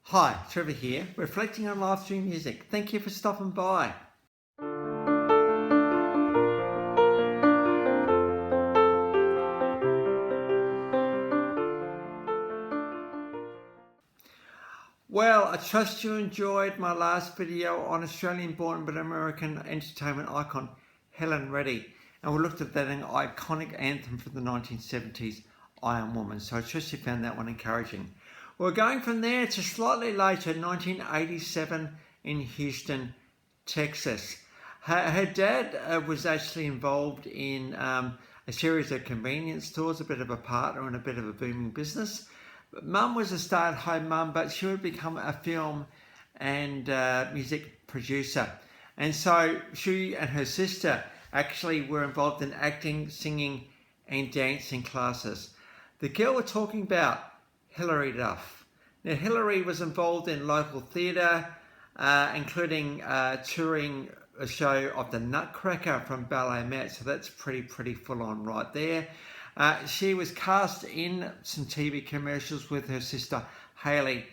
Hi, Trevor here, reflecting on live stream music. Thank you for stopping by. Well, I trust you enjoyed my last video on Australian-born but American entertainment icon Helen Reddy, and we looked at that iconic anthem from the 1970s, I Am Woman. So I trust you found that one encouraging. We're going from there to slightly later, 1987 in Houston, Texas. Her dad was actually involved in a series of convenience stores, a bit of a partner and a bit of a booming business. Mum was a stay-at-home mum, but she would become a film and music producer. And so she and her sister actually were involved in acting, singing and dancing classes. The girl we're talking about, Hilary Duff. Now, Hilary was involved in local theatre, including touring a show of the Nutcracker from Ballet Met, so that's pretty full on right there. She was cast in some TV commercials with her sister Hayley,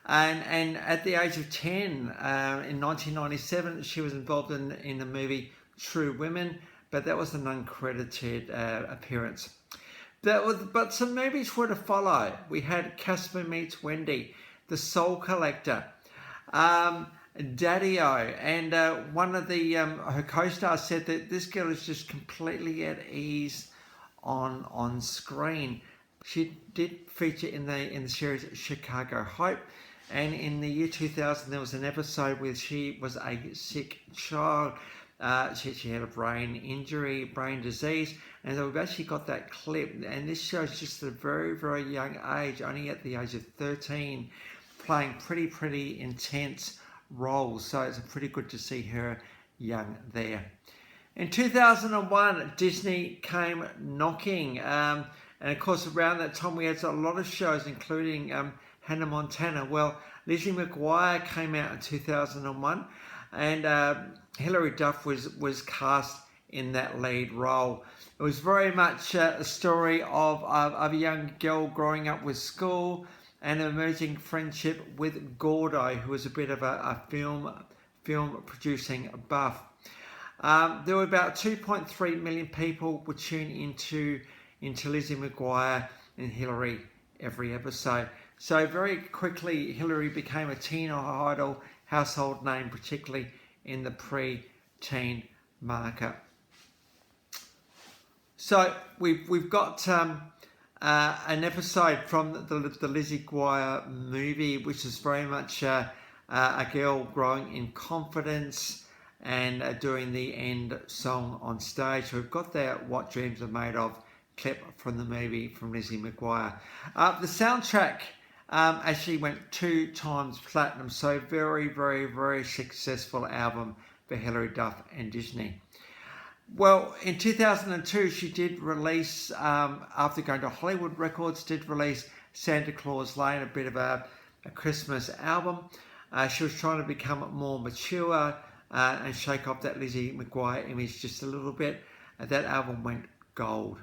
and at the age of 10, in 1997, she was involved in the movie True Women, but that was an uncredited appearance. But some movies were to follow. We had Casper Meets Wendy, The Soul Collector, Daddy-O, and one of the her co-stars said that this girl is just completely at ease on screen. She did feature in the series Chicago Hope, and in the year 2000 there was an episode where she was a sick child. She had a brain injury, brain disease, and we've actually got that clip, and this shows just at a very young age, only at the age of 13, playing pretty intense roles. So it's pretty good to see her young there. In 2001, Disney came knocking, and of course around that time we had a lot of shows, including Hannah Montana. Well, Lizzie McGuire came out in 2001, and Hilary Duff was cast in that lead role. It was very much a story of a young girl growing up with school and an emerging friendship with Gordo, who was a bit of a film producing buff. There were about 2.3 million people would tune into Lizzie McGuire and Hilary every episode. So very quickly, Hilary became a teen idol household name, particularly in the pre-teen market. So we've got an episode from the Lizzie McGuire movie, which is very much a girl growing in confidence and doing the end song on stage. So we've got that What Dreams Are Made Of clip from the movie from Lizzie McGuire. The soundtrack actually went 2 times platinum, so very successful album for Hilary Duff and Disney. Well, in 2002, she did release, after going to Hollywood Records, did release Santa Claus Lane, a bit of a Christmas album. She was trying to become more mature and shake off that Lizzie McGuire image just a little bit. That album went gold.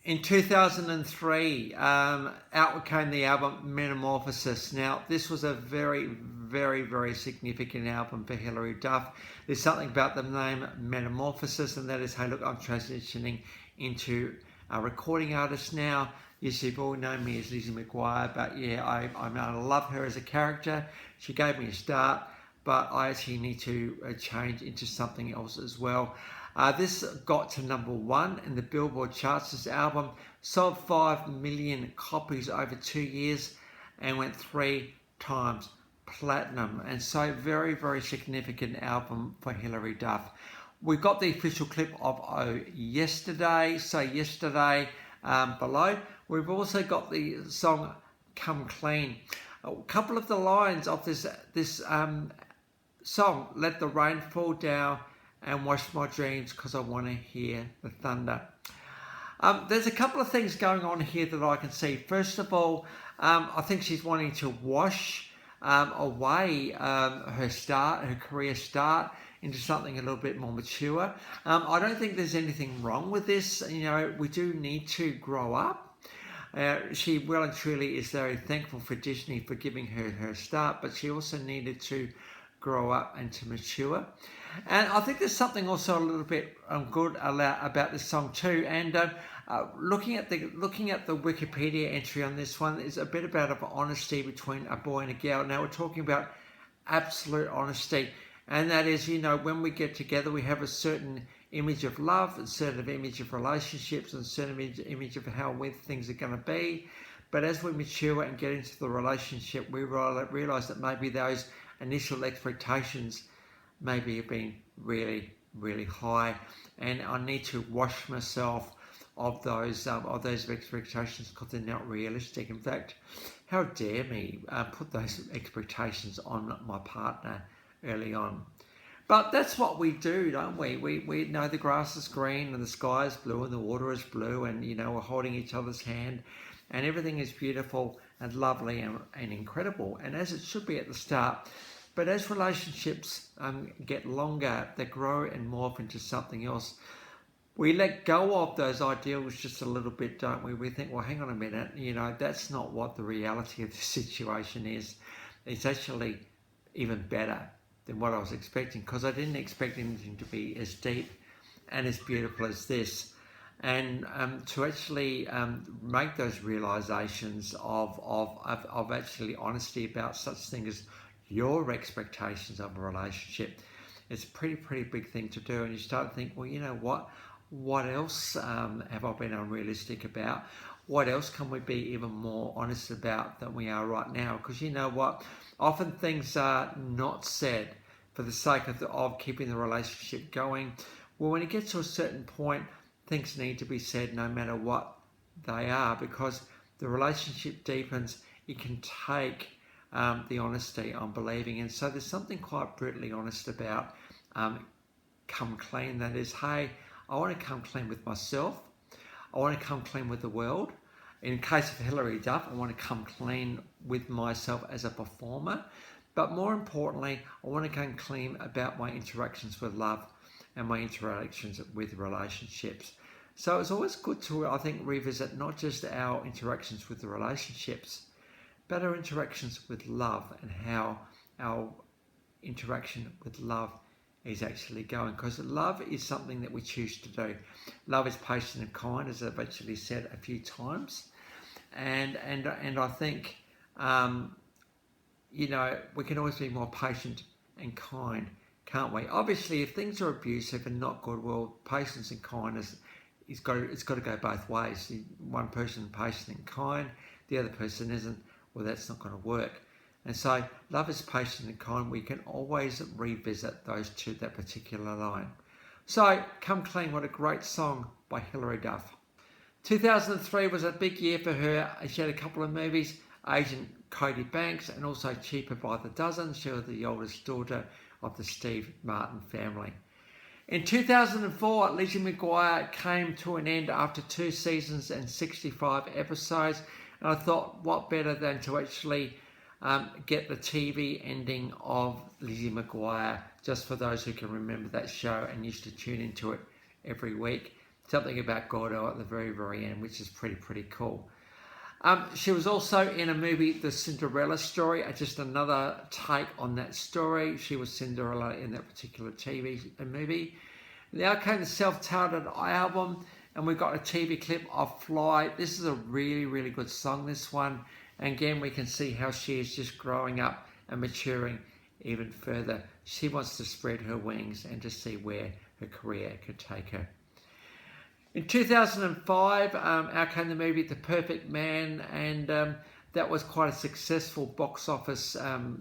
In 2003, out came the album Metamorphosis. Now, this was a very significant album for Hilary Duff. There's something about the name Metamorphosis, and that is, hey, look, I'm transitioning into a recording artist now. Yes, you've all known me as Lizzie McGuire, but yeah, I love her as a character. She gave me a start, but I actually need to change into something else as well. This got to #1 in the Billboard charts. This album sold 5 million copies over 2 years and went 3 times platinum. And so very significant album for Hilary Duff. We've got the official clip of Oh Yesterday, so Yesterday below. We've also got the song Come Clean. A couple of the lines of this song: let the rain fall down and wash my dreams because I want to hear the thunder. There's a couple of things going on here that I can see. First of all, I think she's wanting to wash away her career start into something a little bit more mature. I don't think there's anything wrong with this. You know, we do need to grow up. She well and truly is very thankful for Disney for giving her her start, but she also needed to grow up and to mature. And I think there's something also a little bit good about this song too. And looking at the Wikipedia entry on this one is a bit about of honesty between a boy and a girl. Now we're talking about absolute honesty, and that is, when we get together, we have a certain image of love, a certain image of relationships, and a certain image of how things are going to be. But as we mature and get into the relationship, we realize that maybe those initial expectations maybe have been really, really high, and I need to wash myself of those expectations because they're not realistic. In fact, how dare me put those expectations on my partner early on? But that's what we do, don't we? We know the grass is green and the sky is blue and the water is blue, and we're holding each other's hand, and everything is beautiful and lovely and incredible, and as it should be at the start. But as relationships get longer, they grow and morph into something else. We let go of those ideals just a little bit, don't we? We think, well, hang on a minute, that's not what the reality of the situation is. It's actually even better than what I was expecting, because I didn't expect anything to be as deep and as beautiful as this. And to actually make those realizations of actually honesty about such thing as your expectations of a relationship, it's a pretty big thing to do. And you start to think, well, what else have I been unrealistic about? What else can we be even more honest about than we are right now? Because often things are not said for the sake of keeping the relationship going. Well, when it gets to a certain point, things need to be said no matter what they are, because the relationship deepens. It can take the honesty, I'm believing. And so there's something quite brutally honest about come clean. That is, hey, I want to come clean with myself. I want to come clean with the world. In case of Hilary Duff, I want to come clean with myself as a performer. But more importantly, I want to come clean about my interactions with love and my interactions with relationships. So it's always good to, I think, revisit not just our interactions with the relationships, but our interactions with love and how our interaction with love is actually going. Because love is something that we choose to do. Love is patient and kind, as I've actually said a few times. And I think, we can always be more patient and kind, can't we? Obviously, if things are abusive and not good, well, patience and kindness, it's got to go both ways. One person patient and kind, the other person isn't. Well, that's not going to work. And so love is patient and kind. We can always revisit that particular line. So Come Clean, what a great song by Hilary Duff. 2003 was a big year for her. She had a couple of movies, Agent Cody Banks and also Cheaper by the Dozen. She was the oldest daughter of the Steve Martin family. In 2004, Lizzie McGuire came to an end after 2 seasons and 65 episodes. And I thought, what better than to actually get the TV ending of Lizzie McGuire, just for those who can remember that show and used to tune into it every week. Something about Gordo at the very, very end, which is pretty cool. She was also in a movie, The Cinderella Story, just another take on that story. She was Cinderella in that particular TV movie. Now came the self-titled album, and we got a TV clip of Fly. This is a really good song, this one. And again, we can see how she is just growing up and maturing even further. She wants to spread her wings and to see where her career could take her. In 2005, out came the movie The Perfect Man, and that was quite a successful box office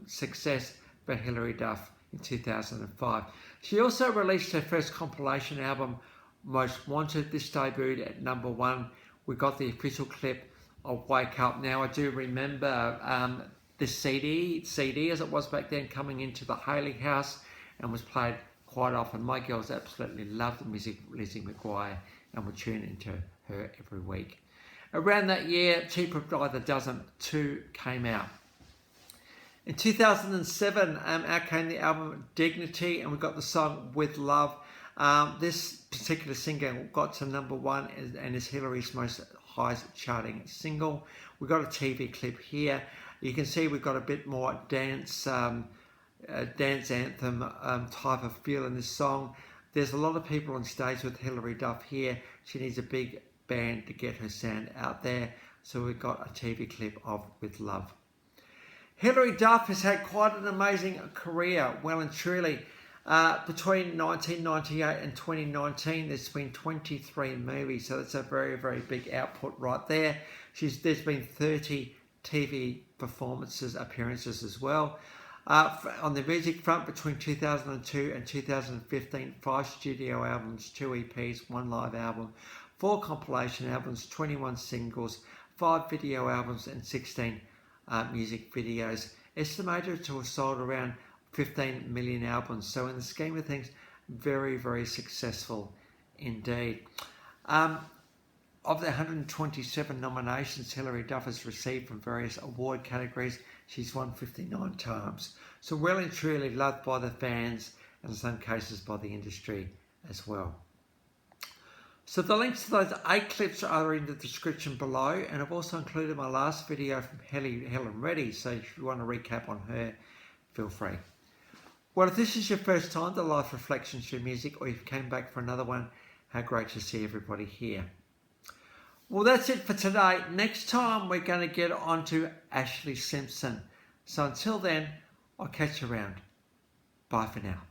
success for Hilary Duff in 2005. She also released her first compilation album, Most Wanted. This debuted at number 1. We got the official clip of Wake Up. Now, I do remember the CD as it was back then, coming into the Hayley house and was played quite often. My girls absolutely loved the music, Lizzie McGuire, and would tune into her every week. Around that year, Cheaper by the Dozen 2 came out. In 2007, out came the album Dignity, and we got the song With Love. This particular single got to number 1 and is Hilary's most highest charting single. We've got a TV clip here. You can see we've got a bit more dance anthem type of feel in this song. There's a lot of people on stage with Hilary Duff here. She needs a big band to get her sound out there. So we've got a TV clip of With Love. Hilary Duff has had quite an amazing career, well and truly. Between 1998 and 2019, there's been 23 movies, so that's a very, very big output right there. There's been 30 TV performances, appearances as well. On the music front, between 2002 and 2015, 5 studio albums, 2 EPs, 1 live album, 4 compilation albums, 21 singles, 5 video albums, and 16 music videos. Estimated to have sold around 15 million albums. So in the scheme of things, very, very successful indeed. Of the 127 nominations Hilary Duff has received from various award categories, she's won 59 times. So well and truly loved by the fans and in some cases by the industry as well. So the links to those 8 clips are in the description below, and I've also included my last video from Helen Reddy, so if you want to recap on her, feel free. Well, if this is your first time to Life Reflections Through Music, or you came back for another one, how great to see everybody here. Well, that's it for today. Next time we're going to get on to Ashlee Simpson. So until then, I'll catch you around. Bye for now.